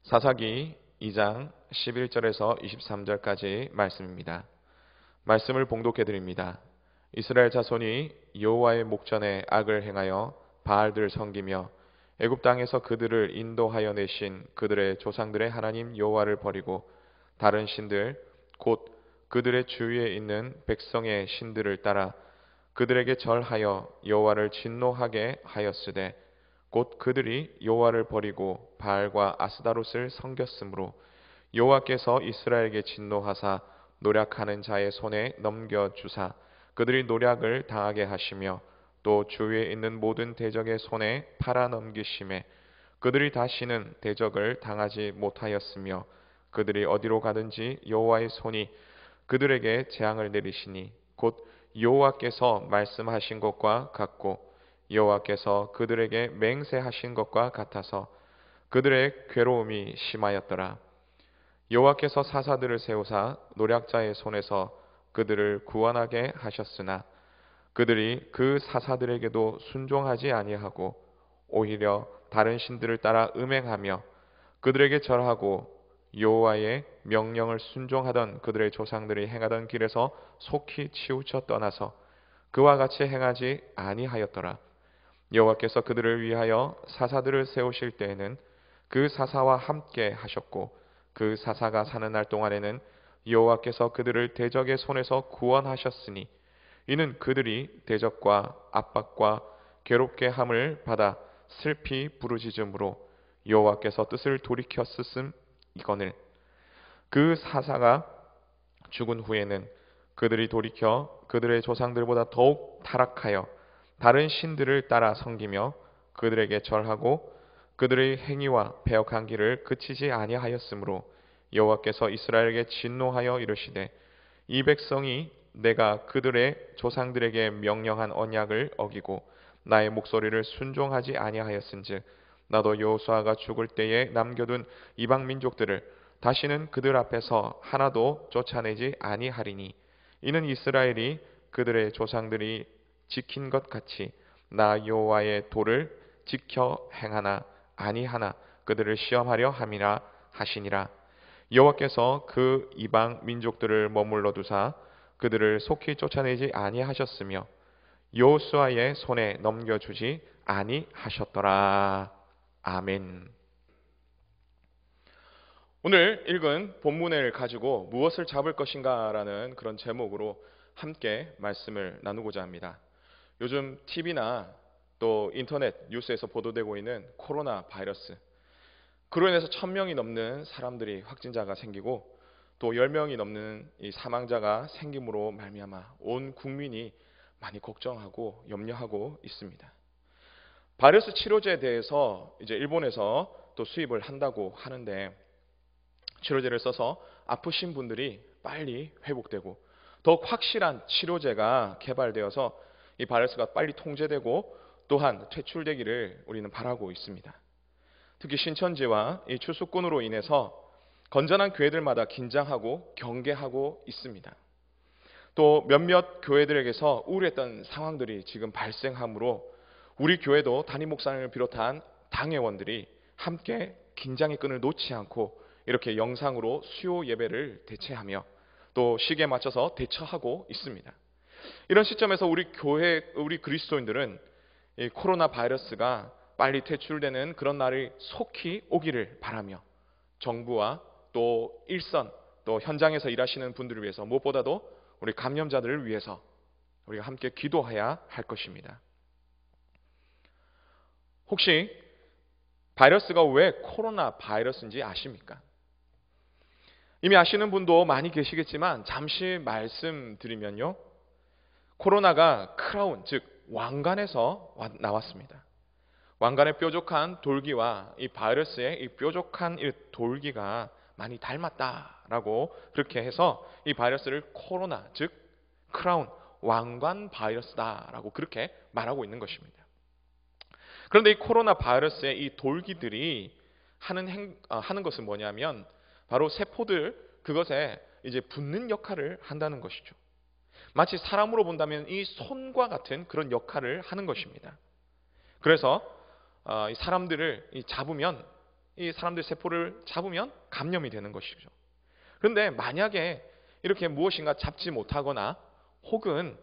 사사기 2장 11절에서 23절까지 말씀입니다. 말씀을 봉독해 드립니다. 이스라엘 자손이 여호와의 목전에 악을 행하여 바알들을 섬기며 애굽 땅에서 그들을 인도하여 내신 그들의 조상들의 하나님 여호와를 버리고 다른 신들 곧 그들의 주위에 있는 백성의 신들을 따라 그들에게 절하여 여호와를 진노하게 하였으되 곧 그들이 여호와를 버리고 바알과 아스다롯을 섬겼으므로 여호와께서 이스라엘에게 진노하사 노략하는 자의 손에 넘겨주사 그들이 노략을 당하게 하시며 또 주위에 있는 모든 대적의 손에 팔아 넘기심에 그들이 다시는 대적을 당하지 못하였으며 그들이 어디로 가든지 여호와의 손이 그들에게 재앙을 내리시니 곧 여호와께서 말씀하신 것과 같고 여호와께서 그들에게 맹세하신 것과 같아서 그들의 괴로움이 심하였더라. 여호와께서 사사들을 세우사 노략자의 손에서 그들을 구원하게 하셨으나 그들이 그 사사들에게도 순종하지 아니하고 오히려 다른 신들을 따라 음행하며 그들에게 절하고 여호와의 명령을 순종하던 그들의 조상들이 행하던 길에서 속히 치우쳐 떠나서 그와 같이 행하지 아니하였더라. 여호와께서 그들을 위하여 사사들을 세우실 때에는 그 사사와 함께 하셨고 그 사사가 사는 날 동안에는 여호와께서 그들을 대적의 손에서 구원하셨으니 이는 그들이 대적과 압박과 괴롭게 함을 받아 슬피 부르짖음으로 여호와께서 뜻을 돌이켜 쓰심 이거늘 그 사사가 죽은 후에는 그들이 돌이켜 그들의 조상들보다 더욱 타락하여 다른 신들을 따라 섬기며 그들에게 절하고 그들의 행위와 배역한 길을 그치지 아니하였으므로 여호와께서 이스라엘에게 진노하여 이르시되 이 백성이 내가 그들의 조상들에게 명령한 언약을 어기고 나의 목소리를 순종하지 아니하였은즉 나도 여호수아가 죽을 때에 남겨둔 이방 민족들을 다시는 그들 앞에서 하나도 쫓아내지 아니하리니 이는 이스라엘이 그들의 조상들이 지킨 것 같이 나 여호와의 도를 지켜 행하나 아니하나 그들을 시험하려 함이라 하시니라. 여호와께서 그 이방 민족들을 머물러 두사 그들을 속히 쫓아내지 아니하셨으며 여호수아의 손에 넘겨주지 아니하셨더라. 아멘. 오늘 읽은 본문을 가지고 무엇을 잡을 것인가라는 그런 제목으로 함께 말씀을 나누고자 합니다. 요즘 TV나 또 인터넷 뉴스에서 보도되고 있는 코로나 바이러스, 그로 인해서 1000명이 넘는 사람들이 확진자가 생기고 또 10명이 넘는 이 사망자가 생김으로 말미암아 온 국민이 많이 걱정하고 염려하고 있습니다. 바이러스 치료제에 대해서 이제 일본에서 또 수입을 한다고 하는데 치료제를 써서 아프신 분들이 빨리 회복되고 더욱 확실한 치료제가 개발되어서 이 바이러스가 빨리 통제되고 또한 퇴출되기를 우리는 바라고 있습니다. 특히 신천지와 이 추수꾼으로 인해서 건전한 교회들마다 긴장하고 경계하고 있습니다. 또 몇몇 교회들에게서 우울했던 상황들이 지금 발생하므로 우리 교회도 담임 목사님을 비롯한 당회원들이 함께 긴장의 끈을 놓지 않고 이렇게 영상으로 수요 예배를 대체하며 또 시기에 맞춰서 대처하고 있습니다. 이런 시점에서 우리 교회, 우리 그리스도인들은 이 코로나 바이러스가 빨리 퇴출되는 그런 날이 속히 오기를 바라며 정부와 또 일선, 또 현장에서 일하시는 분들을 위해서 무엇보다도 우리 감염자들을 위해서 우리가 함께 기도해야 할 것입니다. 혹시 바이러스가 왜 코로나 바이러스인지 아십니까? 이미 아시는 분도 많이 계시겠지만 잠시 말씀드리면요. 코로나가 크라운, 즉 왕관에서 나왔습니다. 왕관의 뾰족한 돌기와 이 바이러스의 이 뾰족한 이 돌기가 많이 닮았다라고 그렇게 해서 이 바이러스를 코로나, 즉 크라운, 왕관 바이러스다라고 그렇게 말하고 있는 것입니다. 그런데 이 코로나 바이러스의 이 돌기들이 하는 것은 뭐냐면 바로 세포들 그것에 이제 붙는 역할을 한다는 것이죠. 마치 사람으로 본다면 이 손과 같은 그런 역할을 하는 것입니다. 그래서 이 사람들을 잡으면 이 사람들의 세포를 잡으면 감염이 되는 것이죠. 그런데 만약에 이렇게 무엇인가 잡지 못하거나 혹은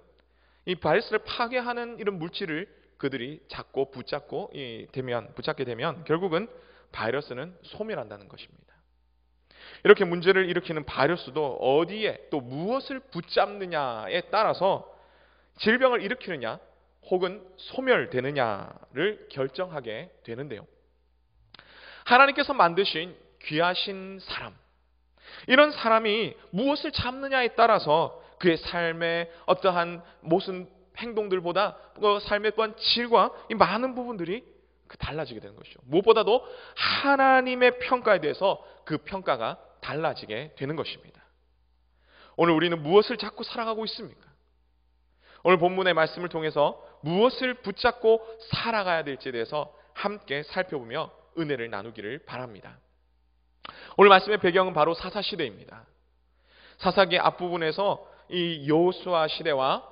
이 바이러스를 파괴하는 이런 물질을 그들이 붙잡게 되면 결국은 바이러스는 소멸한다는 것입니다. 이렇게 문제를 일으키는 바이러스도 어디에 또 무엇을 붙잡느냐에 따라서 질병을 일으키느냐 혹은 소멸되느냐를 결정하게 되는데요. 하나님께서 만드신 귀하신 사람, 이런 사람이 무엇을 잡느냐에 따라서 그의 삶의 어떠한 모습 행동들보다 그 삶의 또한 질과 이 많은 부분들이 달라지게 되는 것이죠. 무엇보다도 하나님의 평가에 대해서 그 평가가 달라지게 되는 것입니다. 오늘 우리는 무엇을 잡고 살아가고 있습니까? 오늘 본문의 말씀을 통해서 무엇을 붙잡고 살아가야 될지에 대해서 함께 살펴보며 은혜를 나누기를 바랍니다. 오늘 말씀의 배경은 바로 사사시대입니다. 사사기 앞부분에서 이 여호수아 시대와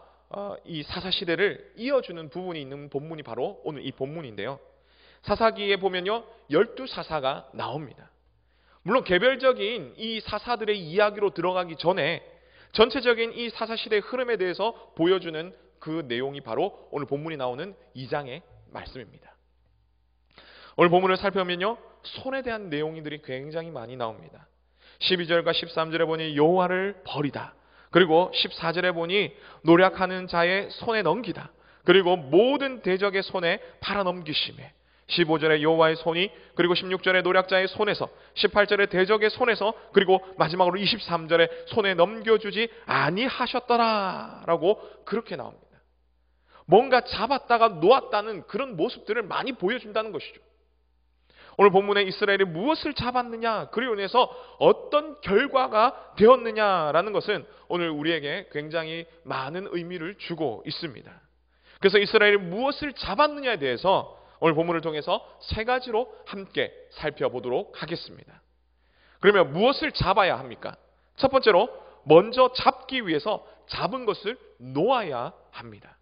이 사사시대를 이어주는 부분이 있는 본문이 바로 오늘 이 본문인데요. 사사기에 보면요 12사사가 나옵니다. 물론 개별적인 이 사사들의 이야기로 들어가기 전에 전체적인 이 사사시대의 흐름에 대해서 보여주는 그 내용이 바로 오늘 본문이 나오는 2장의 말씀입니다. 오늘 본문을 살펴보면요 손에 대한 내용들이 굉장히 많이 나옵니다. 12절과 13절에 보니 여호와를 버리다, 그리고 14절에 보니 노력하는 자의 손에 넘기다, 그리고 모든 대적의 손에 팔아넘기심에, 15절에 여호와의 손이, 그리고 16절에 노략자의 손에서, 18절에 대적의 손에서, 그리고 마지막으로 23절에 손에 넘겨주지 아니하셨더라 라고 그렇게 나옵니다. 뭔가 잡았다가 놓았다는 그런 모습들을 많이 보여준다는 것이죠. 오늘 본문에 이스라엘이 무엇을 잡았느냐, 그리고 인해서 어떤 결과가 되었느냐라는 것은 오늘 우리에게 굉장히 많은 의미를 주고 있습니다. 그래서 이스라엘이 무엇을 잡았느냐에 대해서 오늘 본문을 통해서 3가지로 함께 살펴보도록 하겠습니다. 그러면 무엇을 잡아야 합니까? 첫 번째로 먼저 잡기 위해서 잡은 것을 놓아야 합니다.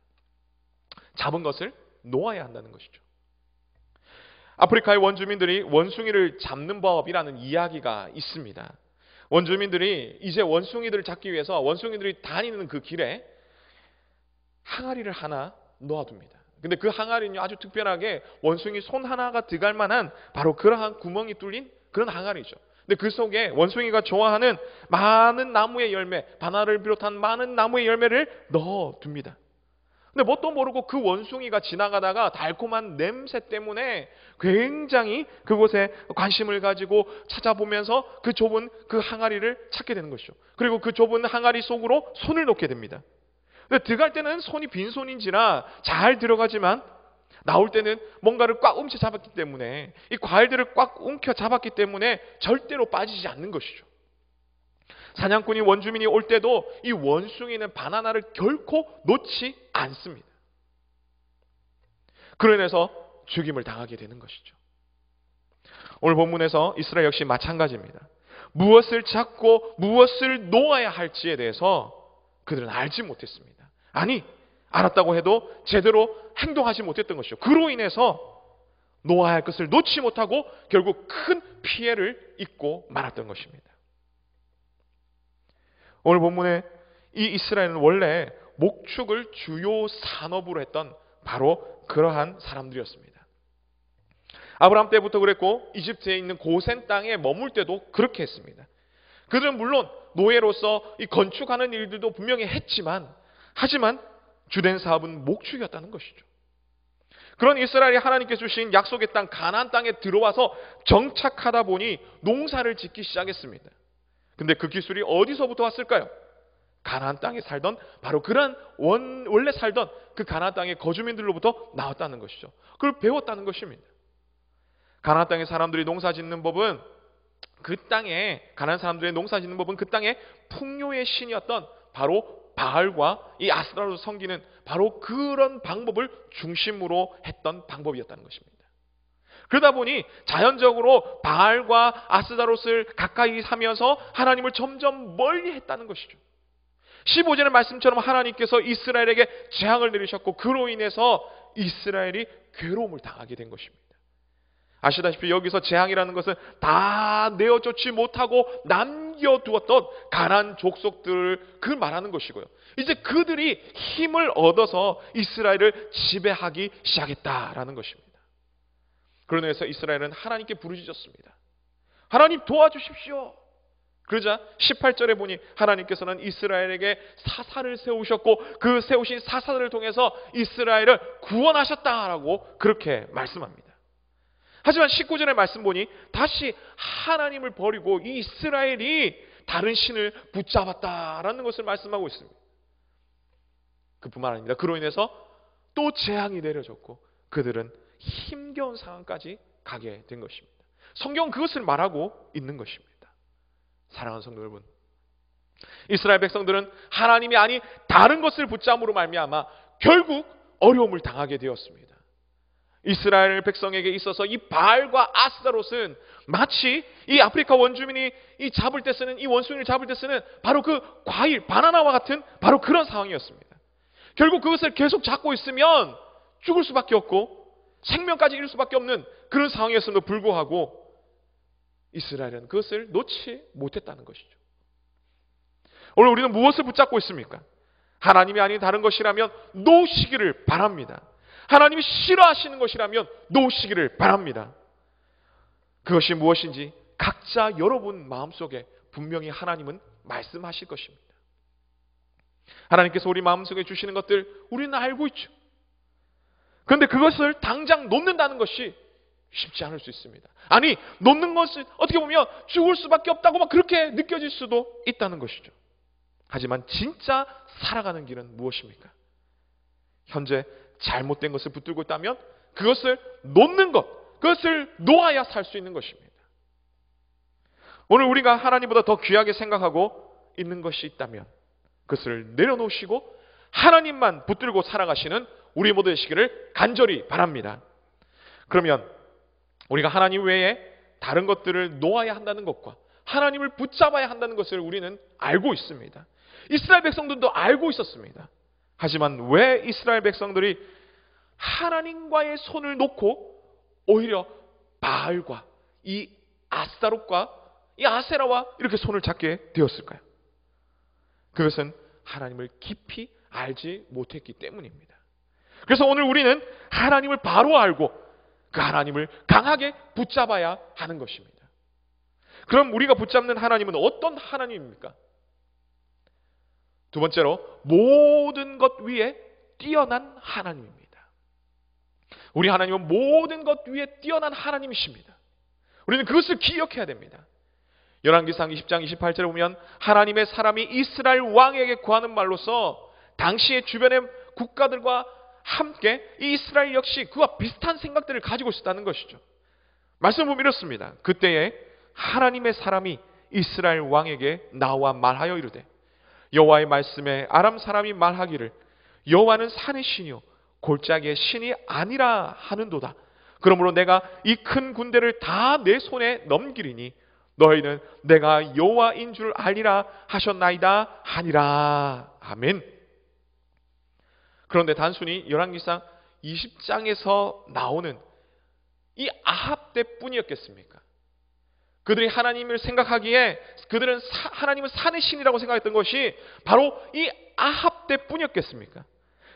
잡은 것을 놓아야 한다는 것이죠. 아프리카의 원주민들이 원숭이를 잡는 법이라는 이야기가 있습니다. 원주민들이 이제 원숭이들을 잡기 위해서 원숭이들이 다니는 그 길에 항아리를 하나 놓아둡니다. 근데 그 항아리는 아주 특별하게 원숭이 손 하나가 들어갈 만한 바로 그러한 구멍이 뚫린 그런 항아리죠. 근데 그 속에 원숭이가 좋아하는 많은 나무의 열매, 바나나를 비롯한 많은 나무의 열매를 넣어둡니다. 근데 뭣도 모르고 그 원숭이가 지나가다가 달콤한 냄새 때문에 굉장히 그곳에 관심을 가지고 찾아보면서 그 좁은 그 항아리를 찾게 되는 것이죠. 그리고 그 좁은 항아리 속으로 손을 놓게 됩니다. 근데 들어갈 때는 손이 빈손인지라 잘 들어가지만 나올 때는 뭔가를 꽉 움켜 잡았기 때문에, 이 과일들을 꽉 움켜 잡았기 때문에 절대로 빠지지 않는 것이죠. 사냥꾼이 원주민이 올 때도 이 원숭이는 바나나를 결코 놓지 않습니다. 그로 인해서 죽임을 당하게 되는 것이죠. 오늘 본문에서 이스라엘 역시 마찬가지입니다. 무엇을 잡고 무엇을 놓아야 할지에 대해서 그들은 알지 못했습니다. 아니, 알았다고 해도 제대로 행동하지 못했던 것이죠. 그로 인해서 놓아야 할 것을 놓지 못하고 결국 큰 피해를 입고 말았던 것입니다. 오늘 본문에 이 이스라엘은 원래 목축을 주요 산업으로 했던 바로 그러한 사람들이었습니다. 아브라함 때부터 그랬고 이집트에 있는 고센 땅에 머물 때도 그렇게 했습니다. 그들은 물론 노예로서 이 건축하는 일들도 분명히 하지만 주된 사업은 목축이었다는 것이죠. 그런 이스라엘이 하나님께서 주신 약속의 땅 가나안 땅에 들어와서 정착하다 보니 농사를 짓기 시작했습니다. 근데 그 기술이 어디서부터 왔을까요? 가나안 땅에 살던 바로 그러한 원래 살던 그 가나안 땅의 거주민들로부터 나왔다는 것이죠. 그걸 배웠다는 것입니다. 가나안 땅의 사람들이 농사 짓는 법은 가나안 사람들의 농사 짓는 법은 그 땅의 풍요의 신이었던 바로 바알과 이 아스타롯을 섬기는 바로 그런 방법을 중심으로 했던 방법이었다는 것입니다. 그러다 보니 자연적으로 바알과 아스타롯을 가까이 하면서 하나님을 점점 멀리 했다는 것이죠. 15절의 말씀처럼 하나님께서 이스라엘에게 재앙을 내리셨고 그로 인해서 이스라엘이 괴로움을 당하게 된 것입니다. 아시다시피 여기서 재앙이라는 것은 다 내어쫓지 못하고 남겨두었던 가나안 족속들을 그 말하는 것이고요. 이제 그들이 힘을 얻어서 이스라엘을 지배하기 시작했다라는 것입니다. 그런 의미에서 이스라엘은 하나님께 부르짖었습니다. 하나님 도와주십시오. 그러자 18절에 보니 하나님께서는 이스라엘에게 사사를 세우셨고 그 세우신 사사들을 통해서 이스라엘을 구원하셨다라고 그렇게 말씀합니다. 하지만 19절의 말씀 보니 다시 하나님을 버리고 이 이스라엘이 다른 신을 붙잡았다라는 것을 말씀하고 있습니다. 그뿐만 아닙니다. 그로 인해서 또 재앙이 내려졌고 그들은 힘겨운 상황까지 가게 된 것입니다. 성경은 그것을 말하고 있는 것입니다. 사랑하는 성도 여러분, 이스라엘 백성들은 하나님이 아닌 다른 것을 붙잡음으로 말미암아 결국 어려움을 당하게 되었습니다. 이스라엘 백성에게 있어서 이 바알과 아스타롯은 마치 이 아프리카 원주민이 이 잡을 때 쓰는 이 원숭이를 잡을 때 쓰는 바로 그 과일, 바나나와 같은 바로 그런 상황이었습니다. 결국 그것을 계속 잡고 있으면 죽을 수밖에 없고 생명까지 잃을 수밖에 없는 그런 상황이었음에도 불구하고 이스라엘은 그것을 놓지 못했다는 것이죠. 오늘 우리는 무엇을 붙잡고 있습니까? 하나님이 아닌 다른 것이라면 놓으시기를 바랍니다. 하나님이 싫어하시는 것이라면 놓으시기를 바랍니다. 그것이 무엇인지 각자 여러분 마음속에 분명히 하나님은 말씀하실 것입니다. 하나님께서 우리 마음속에 주시는 것들 우리는 알고 있죠. 그런데 그것을 당장 놓는다는 것이 쉽지 않을 수 있습니다. 아니, 놓는 것은 어떻게 보면 죽을 수밖에 없다고 막 그렇게 느껴질 수도 있다는 것이죠. 하지만 진짜 살아가는 길은 무엇입니까? 현재 잘못된 것을 붙들고 있다면 그것을 놓는 것, 그것을 놓아야 살 수 있는 것입니다. 오늘 우리가 하나님보다 더 귀하게 생각하고 있는 것이 있다면 그것을 내려놓으시고 하나님만 붙들고 살아가시는 우리 모두 되시기를 간절히 바랍니다. 그러면 우리가 하나님 외에 다른 것들을 놓아야 한다는 것과 하나님을 붙잡아야 한다는 것을 우리는 알고 있습니다. 이스라엘 백성들도 알고 있었습니다. 하지만 왜 이스라엘 백성들이 하나님과의 손을 놓고 오히려 바알과 이 아스타롯과 이 아세라와 이렇게 손을 잡게 되었을까요? 그것은 하나님을 깊이 알지 못했기 때문입니다. 그래서 오늘 우리는 하나님을 바로 알고 그 하나님을 강하게 붙잡아야 하는 것입니다. 그럼 우리가 붙잡는 하나님은 어떤 하나님입니까? 두 번째로 모든 것 위에 뛰어난 하나님입니다. 우리 하나님은 모든 것 위에 뛰어난 하나님이십니다. 우리는 그것을 기억해야 됩니다. 열왕기상 20장 28절에 보면 하나님의 사람이 이스라엘 왕에게 구하는 말로서 당시의 주변의 국가들과 함께 이 이스라엘 역시 그와 비슷한 생각들을 가지고 있었다는 것이죠. 말씀을 보면 이렇습니다. 그때에 하나님의 사람이 이스라엘 왕에게 나와 말하여 이르되 여호와의 말씀에 아람 사람이 말하기를 여호와는 산의 신이요 골짜기의 신이 아니라 하는도다. 그러므로 내가 이 큰 군대를 다 내 손에 넘기리니 너희는 내가 여호와인 줄 알리라 하셨나이다 하니라. 아멘. 그런데 단순히 열왕기상 20장에서 나오는 이 아합 때뿐이었겠습니까? 그들이 하나님을 생각하기에 그들은 하나님은 산의 신이라고 생각했던 것이 바로 이 아합 때뿐이었겠습니까?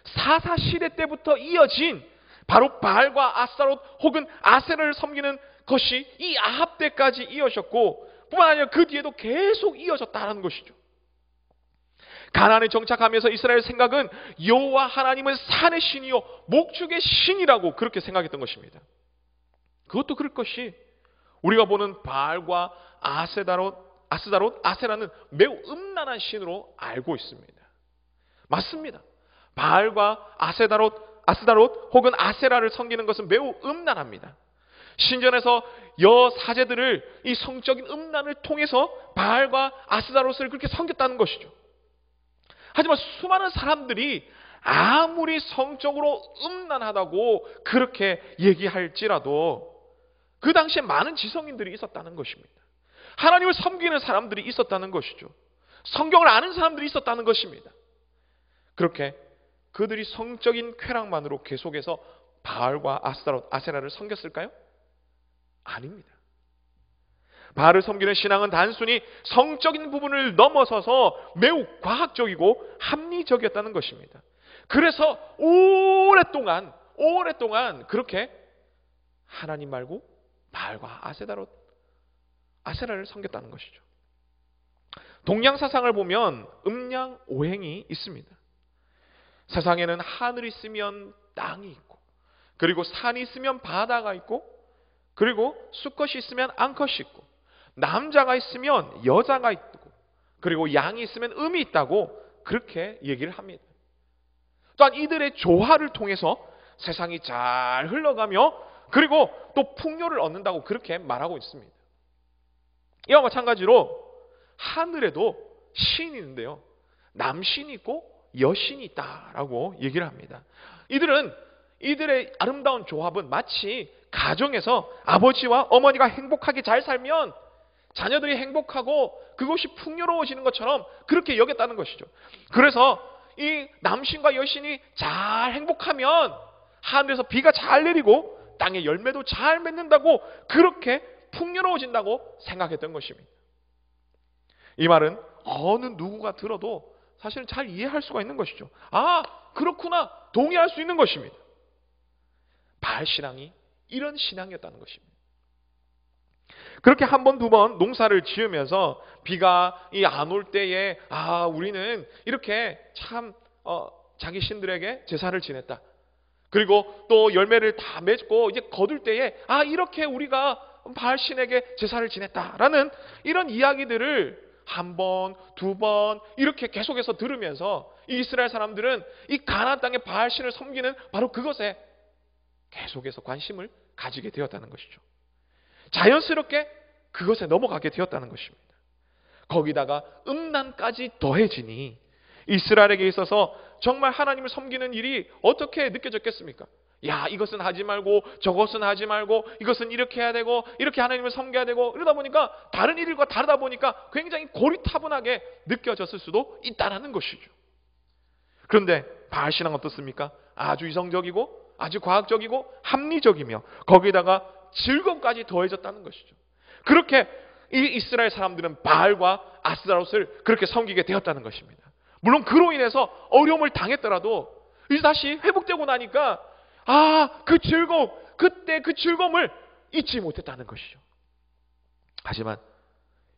사사 시대 때부터 이어진 바로 바알과 아스타롯 혹은 아세라를 섬기는 것이 이 아합 때까지 이어졌고 뿐만 아니라 그 뒤에도 계속 이어졌다는 것이죠. 가나안에 정착하면서 이스라엘 생각은 여호와 하나님은 산의 신이요 목축의 신이라고 그렇게 생각했던 것입니다. 그것도 그럴 것이 우리가 보는 바알과 아스다롯, 아세라는 매우 음란한 신으로 알고 있습니다. 맞습니다. 바알과 아스다롯 혹은 아세라를 섬기는 것은 매우 음란합니다. 신전에서 여사제들을 이 성적인 음란을 통해서 바알과 아스다롯을 그렇게 섬겼다는 것이죠. 하지만 수많은 사람들이 아무리 성적으로 음란하다고 그렇게 얘기할지라도 그 당시에 많은 지성인들이 있었다는 것입니다. 하나님을 섬기는 사람들이 있었다는 것이죠. 성경을 아는 사람들이 있었다는 것입니다. 그렇게 그들이 성적인 쾌락만으로 계속해서 바알과 아스타롯, 아세라를 섬겼을까요? 아닙니다. 바알을 섬기는 신앙은 단순히 성적인 부분을 넘어서서 매우 과학적이고 합리적이었다는 것입니다. 그래서 오랫동안 그렇게 하나님 말고 바알과 아세라를 섬겼다는 것이죠. 동양 사상을 보면 음양오행이 있습니다. 세상에는 하늘이 있으면 땅이 있고, 그리고 산이 있으면 바다가 있고, 그리고 수컷이 있으면 암컷이 있고, 남자가 있으면 여자가 있고, 그리고 양이 있으면 음이 있다고 그렇게 얘기를 합니다. 또한 이들의 조화를 통해서 세상이 잘 흘러가며 그리고 또 풍요를 얻는다고 그렇게 말하고 있습니다. 이와 마찬가지로 하늘에도 신이 있는데요, 남신이 있고 여신이 있다라고 얘기를 합니다. 이들의 아름다운 조합은 마치 가정에서 아버지와 어머니가 행복하게 잘 살면 자녀들이 행복하고 그것이 풍요로워지는 것처럼 그렇게 여겼다는 것이죠. 그래서 이 남신과 여신이 잘 행복하면 하늘에서 비가 잘 내리고 땅에 열매도 잘 맺는다고, 그렇게 풍요로워진다고 생각했던 것입니다. 이 말은 어느 누구가 들어도 사실은 잘 이해할 수가 있는 것이죠. 아, 그렇구나, 동의할 수 있는 것입니다. 바알 신앙이 이런 신앙이었다는 것입니다. 그렇게 한 번, 두 번 농사를 지으면서 비가 안 올 때에 우리는 이렇게 참 자기 신들에게 제사를 지냈다. 그리고 또 열매를 다 맺고 이제 거둘 때에 이렇게 우리가 바알 신에게 제사를 지냈다라는 이런 이야기들을 한 번, 두 번 이렇게 계속해서 들으면서 이 이스라엘 사람들은 이 가나안 땅의 바알 신을 섬기는 바로 그것에 계속해서 관심을 가지게 되었다는 것이죠. 자연스럽게 그것에 넘어가게 되었다는 것입니다. 거기다가 음란까지 더해지니 이스라엘에게 있어서 정말 하나님을 섬기는 일이 어떻게 느껴졌겠습니까? 야, 이것은 하지 말고 저것은 하지 말고 이것은 이렇게 해야 되고 이렇게 하나님을 섬겨야 되고, 이러다 보니까 다른 일과 다르다 보니까 굉장히 고리타분하게 느껴졌을 수도 있다는 것이죠. 그런데 바알 신앙은 어떻습니까? 아주 이성적이고 아주 과학적이고 합리적이며 거기다가 즐거움까지 더해졌다는 것이죠. 그렇게 이 이스라엘 사람들은 바알과 아스타롯을 그렇게 섬기게 되었다는 것입니다. 물론 그로 인해서 어려움을 당했더라도 이제 다시 회복되고 나니까 그 즐거움, 그때 그 즐거움을 잊지 못했다는 것이죠. 하지만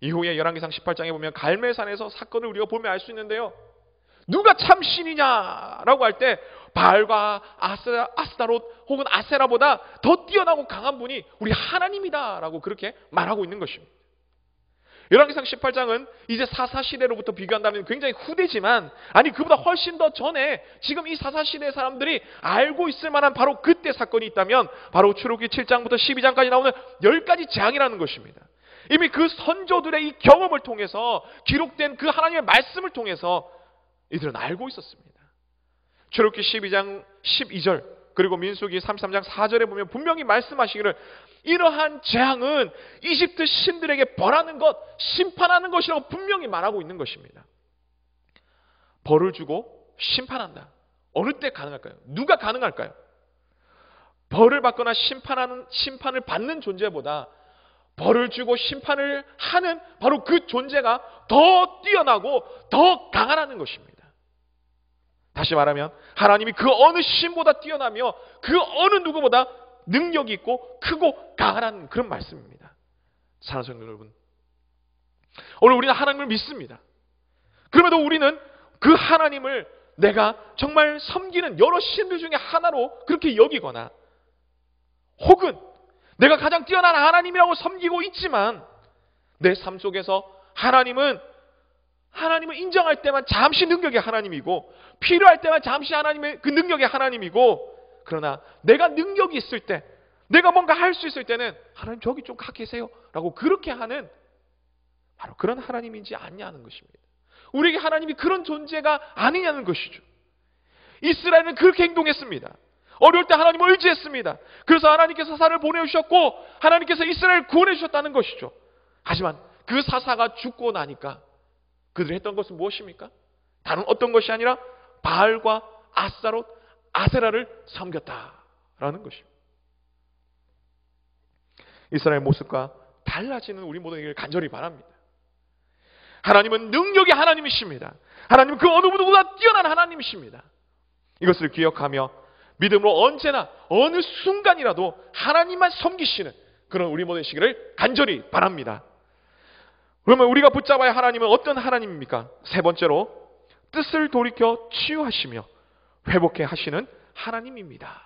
이후에 열왕기상 18장에 보면 갈멜산에서 사건을 우리가 보면 알 수 있는데요, 누가 참 신이냐라고 할 때 바알과 아스타롯 혹은 아세라보다 더 뛰어나고 강한 분이 우리 하나님이다라고 그렇게 말하고 있는 것입니다. 열왕기상 18장은 이제 사사시대로부터 비교한다면 굉장히 후대지만, 그보다 훨씬 더 전에 지금 이 사사시대 사람들이 알고 있을 만한 바로 그때 사건이 있다면 바로 출애굽기 7장부터 12장까지 나오는 10가지 재앙이라는 것입니다. 이미 그 선조들의 이 경험을 통해서 기록된 그 하나님의 말씀을 통해서 이들은 알고 있었습니다. 출애굽기 12장 12절 그리고 민수기 33장 4절에 보면 분명히 말씀하시기를 이러한 재앙은 이집트 신들에게 벌하는 것, 심판하는 것이라고 분명히 말하고 있는 것입니다. 벌을 주고 심판한다. 어느 때 가능할까요? 누가 가능할까요? 벌을 받거나 심판을 받는 존재보다 벌을 주고 심판을 하는 바로 그 존재가 더 뛰어나고 더 강하다는 것입니다. 다시 말하면 하나님이 그 어느 신보다 뛰어나며 그 어느 누구보다 능력이 있고 크고 강하다는 그런 말씀입니다. 사랑하는 성도 여러분, 오늘 우리는 하나님을 믿습니다. 그럼에도 우리는 그 하나님을 내가 정말 섬기는 여러 신들 중에 하나로 그렇게 여기거나, 혹은 내가 가장 뛰어난 하나님이라고 섬기고 있지만 내 삶 속에서 하나님은 인정할 때만 잠시 능력의 하나님이고 필요할 때만 잠시 하나님의 그 능력의 하나님이고, 그러나 내가 능력이 있을 때, 내가 뭔가 할 수 있을 때는 하나님 저기 좀 가 계세요 라고 그렇게 하는 바로 그런 하나님인지 아니냐는 것입니다. 우리에게 하나님이 그런 존재가 아니냐는 것이죠. 이스라엘은 그렇게 행동했습니다. 어려울 때 하나님을 의지했습니다. 그래서 하나님께서 사사를 보내주셨고 하나님께서 이스라엘을 구원해 주셨다는 것이죠. 하지만 그 사사가 죽고 나니까 그들이 했던 것은 무엇입니까? 다른 어떤 것이 아니라 바알과 아스타롯, 아세라를 섬겼다라는 것입니다. 이스라엘 모습과 달라지는 우리 모두에게 간절히 바랍니다. 하나님은 능력의 하나님이십니다. 하나님은 그 어느 누구보다 뛰어난 하나님이십니다. 이것을 기억하며 믿음으로 언제나 어느 순간이라도 하나님만 섬기시는 그런 우리 모두의 시기를 간절히 바랍니다. 그러면 우리가 붙잡아야 할 하나님은 어떤 하나님입니까? 세 번째로 뜻을 돌이켜 치유하시며 회복해 하시는 하나님입니다.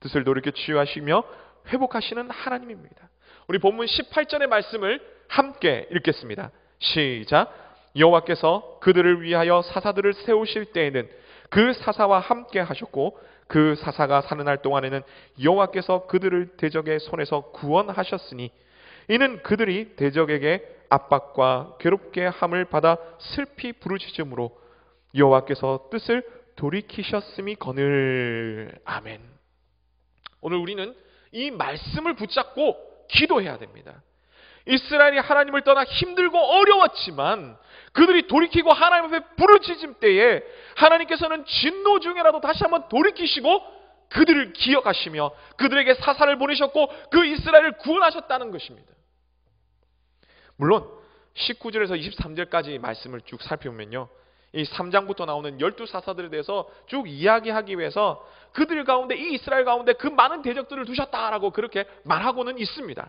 뜻을 돌이켜 치유하시며 회복하시는 하나님입니다. 우리 본문 18절의 말씀을 함께 읽겠습니다. 시작. 여호와께서 그들을 위하여 사사들을 세우실 때에는 그 사사와 함께 하셨고 그 사사가 사는 날 동안에는 여호와께서 그들을 대적의 손에서 구원하셨으니 이는 그들이 대적에게 압박과 괴롭게 함을 받아 슬피 부르짖음으로 여호와께서 뜻을 돌이키셨음이거늘. 아멘. 오늘 우리는 이 말씀을 붙잡고 기도해야 됩니다. 이스라엘이 하나님을 떠나 힘들고 어려웠지만 그들이 돌이키고 하나님 앞에 부르짖을 때에 하나님께서는 진노 중에라도 다시 한번 돌이키시고 그들을 기억하시며 그들에게 사사를 보내셨고 그 이스라엘을 구원하셨다는 것입니다. 물론 19절에서 23절까지 말씀을 쭉 살펴보면요, 이 3장부터 나오는 12사사들에 대해서 쭉 이야기하기 위해서 그들 가운데, 이 이스라엘 가운데 그 많은 대적들을 두셨다라고 그렇게 말하고는 있습니다.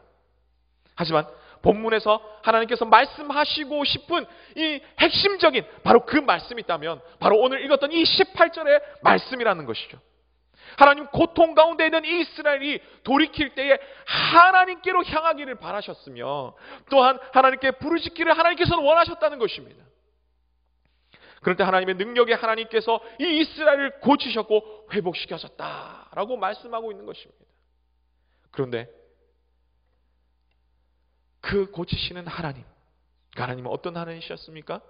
하지만 본문에서 하나님께서 말씀하시고 싶은 이 핵심적인 바로 그 말씀이 있다면 바로 오늘 읽었던 이 18절의 말씀이라는 것이죠. 하나님 고통 가운데 있는 이 이스라엘이 돌이킬 때에 하나님께로 향하기를 바라셨으며 또한 하나님께 부르짖기를 하나님께서는 원하셨다는 것입니다. 그럴 때 하나님의 능력의 하나님께서 이 이스라엘을 고치셨고 회복시켜줬다라고 말씀하고 있는 것입니다. 그런데 그 고치시는 하나님, 그 하나님은 어떤 하나님이셨습니까?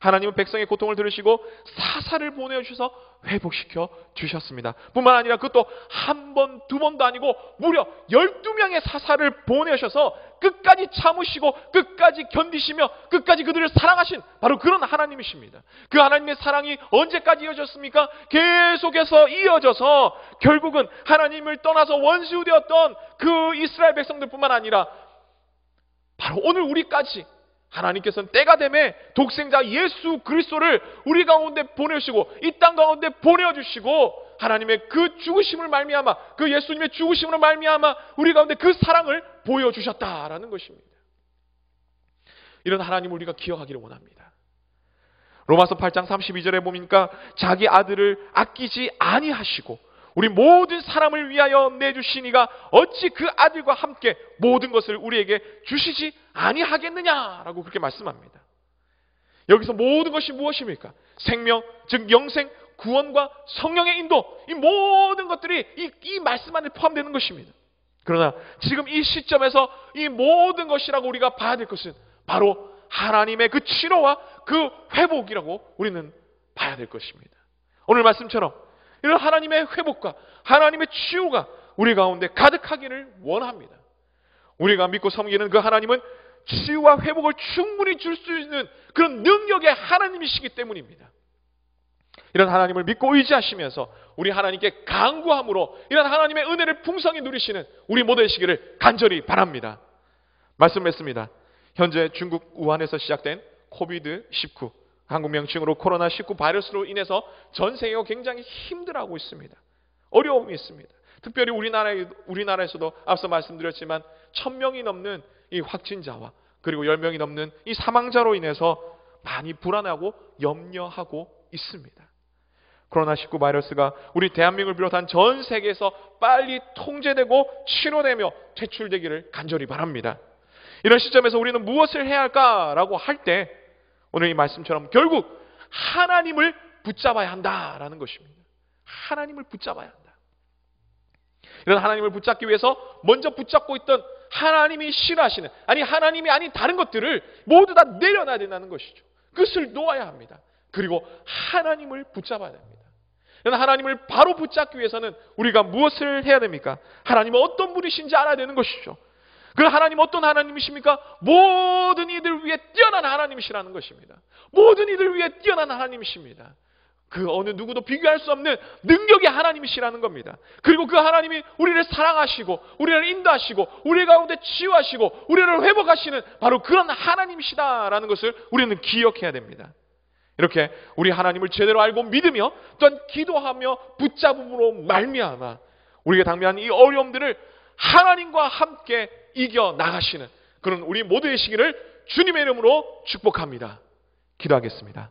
하나님은 백성의 고통을 들으시고 사사를 보내주셔서 회복시켜 주셨습니다. 뿐만 아니라 그것도 한 번, 두 번도 아니고 무려 12명의 사사를 보내셔서 끝까지 참으시고 끝까지 견디시며 끝까지 그들을 사랑하신 바로 그런 하나님이십니다. 그 하나님의 사랑이 언제까지 이어졌습니까? 계속해서 이어져서 결국은 하나님을 떠나서 원수 되었던 그 이스라엘 백성들뿐만 아니라 바로 오늘 우리까지 하나님께서는 때가 되매 독생자 예수 그리스도를 우리 가운데 보내시고 이 땅 가운데 보내주시고 하나님의 그 죽으심을 말미암아, 그 예수님의 죽으심으로 말미암아 우리 가운데 그 사랑을 보여주셨다라는 것입니다. 이런 하나님을 우리가 기억하기를 원합니다. 로마서 8장 32절에 보니까 자기 아들을 아끼지 아니하시고 우리 모든 사람을 위하여 내주시니가 어찌 그 아들과 함께 모든 것을 우리에게 주시지 아니하겠느냐라고 그렇게 말씀합니다. 여기서 모든 것이 무엇입니까? 생명, 즉 영생, 구원과 성령의 인도, 이 모든 것들이 이 말씀 안에 포함되는 것입니다. 그러나 지금 이 시점에서 이 모든 것이라고 우리가 봐야 될 것은 바로 하나님의 그 치료와 그 회복이라고 우리는 봐야 될 것입니다. 오늘 말씀처럼 이런 하나님의 회복과 하나님의 치유가 우리 가운데 가득하기를 원합니다. 우리가 믿고 섬기는 그 하나님은 치유와 회복을 충분히 줄 수 있는 그런 능력의 하나님이시기 때문입니다. 이런 하나님을 믿고 의지하시면서 우리 하나님께 간구함으로 이런 하나님의 은혜를 풍성히 누리시는 우리 모두 되시기를 간절히 바랍니다. 말씀했습니다. 현재 중국 우한에서 시작된 코비드-19, 한국 명칭으로 코로나19 바이러스로 인해서 전 세계가 굉장히 힘들어하고 있습니다. 어려움이 있습니다. 특별히 우리나라에서도 앞서 말씀드렸지만 1000명이 넘는 이 확진자와 그리고 10명이 넘는 이 사망자로 인해서 많이 불안하고 염려하고 있습니다. 코로나19 바이러스가 우리 대한민국을 비롯한 전 세계에서 빨리 통제되고 치료되며 퇴출되기를 간절히 바랍니다. 이런 시점에서 우리는 무엇을 해야 할까라고 할 때 오늘 이 말씀처럼 결국 하나님을 붙잡아야 한다라는 것입니다. 하나님을 붙잡아야 한다. 이런 하나님을 붙잡기 위해서 먼저 붙잡고 있던 하나님이 싫어하시는, 아니 하나님이 아닌 다른 것들을 모두 다 내려놔야 된다는 것이죠. 끝을 놓아야 합니다. 그리고 하나님을 붙잡아야 됩니다. 이런 하나님을 바로 붙잡기 위해서는 우리가 무엇을 해야 됩니까? 하나님은 어떤 분이신지 알아야 되는 것이죠. 그 하나님 어떤 하나님이십니까? 모든 이들 위해 뛰어난 하나님이시라는 것입니다. 모든 이들 위해 뛰어난 하나님이십니다. 그 어느 누구도 비교할 수 없는 능력의 하나님이시라는 겁니다. 그리고 그 하나님이 우리를 사랑하시고 우리를 인도하시고 우리 가운데 치유하시고 우리를 회복하시는 바로 그런 하나님이시다라는 것을 우리는 기억해야 됩니다. 이렇게 우리 하나님을 제대로 알고 믿으며 또한 기도하며 붙잡음으로 말미암아 우리가 당면한 이 어려움들을 하나님과 함께 이겨 나가시는 그런 우리 모두의 시기를 주님의 이름으로 축복합니다. 기도하겠습니다.